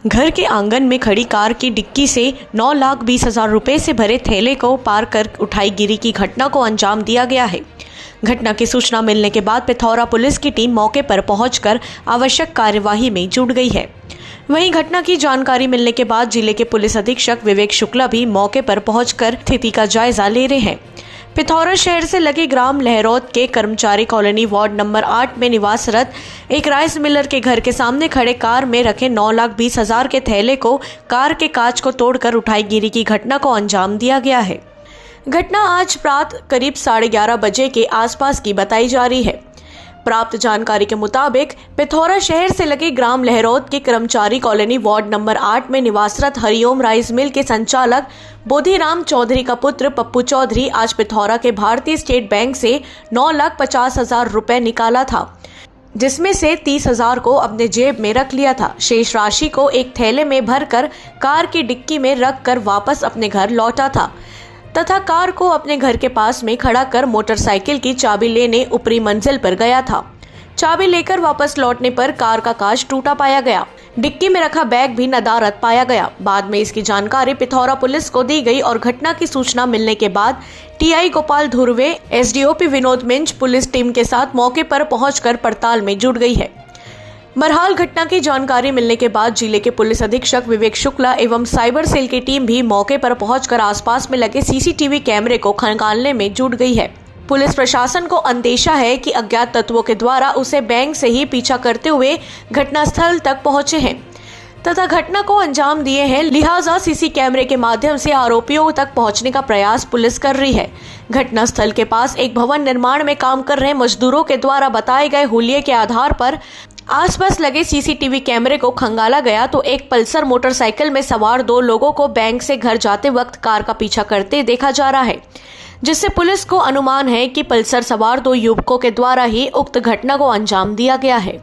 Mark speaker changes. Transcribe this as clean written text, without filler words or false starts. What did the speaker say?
Speaker 1: घर के आंगन में खड़ी कार की डिक्की से 9,20,000 रुपए से भरे थैले को पार कर उठाई गिरी की घटना को अंजाम दिया गया है। घटना की सूचना मिलने के बाद पिथौरा पुलिस की टीम मौके पर पहुंचकर आवश्यक कार्यवाही में जुट गई है। वहीं घटना की जानकारी मिलने के बाद जिले के पुलिस अधीक्षक विवेक शुक्ला भी मौके पर पहुंचकर स्थिति का जायजा ले रहे हैं। पिथौरा शहर से लगे ग्राम लहरौद के कर्मचारी कॉलोनी वार्ड नंबर 8 में निवासरत एक राइस मिलर के घर के सामने खड़े कार में रखे 9,20,000 के थैले को कार के कांच को तोड़कर उठाई गिरी की घटना को अंजाम दिया गया है। घटना आज रात करीब 11:30 बजे के आसपास की बताई जा रही है। प्राप्त जानकारी के मुताबिक पिथौरा शहर से लगे ग्राम लहरौद के कर्मचारी कॉलोनी वार्ड नंबर 8 में निवासरत हरिओम राइस मिल के संचालक बोधीराम चौधरी का पुत्र पप्पू चौधरी आज पिथौरा के भारतीय स्टेट बैंक से 9,50,000 रुपए निकाला था, जिसमें से 30,000 को अपने जेब में रख लिया था। शेष राशि को एक थैले में भरकर कार की डिक्की में रखकर वापस अपने घर लौटा था तथा कार को अपने घर के पास में खड़ा कर मोटरसाइकिल की चाबी लेने ऊपरी मंजिल पर गया था। चाबी लेकर वापस लौटने पर कार का कांच टूटा पाया गया। डिक्की में रखा बैग भी नदारद पाया गया। बाद में इसकी जानकारी पिथौरा पुलिस को दी गई और घटना की सूचना मिलने के बाद TI Gopal Dhurve, SDOP Vinod Minj police team के साथ मौके पर पहुंचकर पड़ताल में जुट गई है। बहरहाल घटना की जानकारी मिलने के बाद जिले के पुलिस अधीक्षक विवेक शुक्ला एवं साइबर सेल की टीम भी मौके पर पहुंचकर आसपास में लगे सीसीटीवी कैमरे को खंगालने में जुट गई है। पुलिस प्रशासन को अंदेशा है कि अज्ञात तत्वों के द्वारा उसे बैंक से ही पीछा करते हुए घटनास्थल तक पहुंचे हैं तथा घटना को अंजाम दिए हैं। लिहाजा सीसी कैमरे के माध्यम से आरोपियों तक पहुंचने का प्रयास पुलिस कर रही है। घटनास्थल के पास एक भवन निर्माण में काम कर रहे मजदूरों के द्वारा बताए गए हुलिये के आधार पर आसपास लगे सीसीटीवी कैमरे को खंगाला गया तो एक पल्सर मोटरसाइकिल में सवार 2 लोगों को बैंक से घर जाते वक्त कार का पीछा करते देखा जा रहा है, जिससे पुलिस को अनुमान है कि पल्सर सवार 2 युवकों के द्वारा ही उक्त घटना को अंजाम दिया गया है।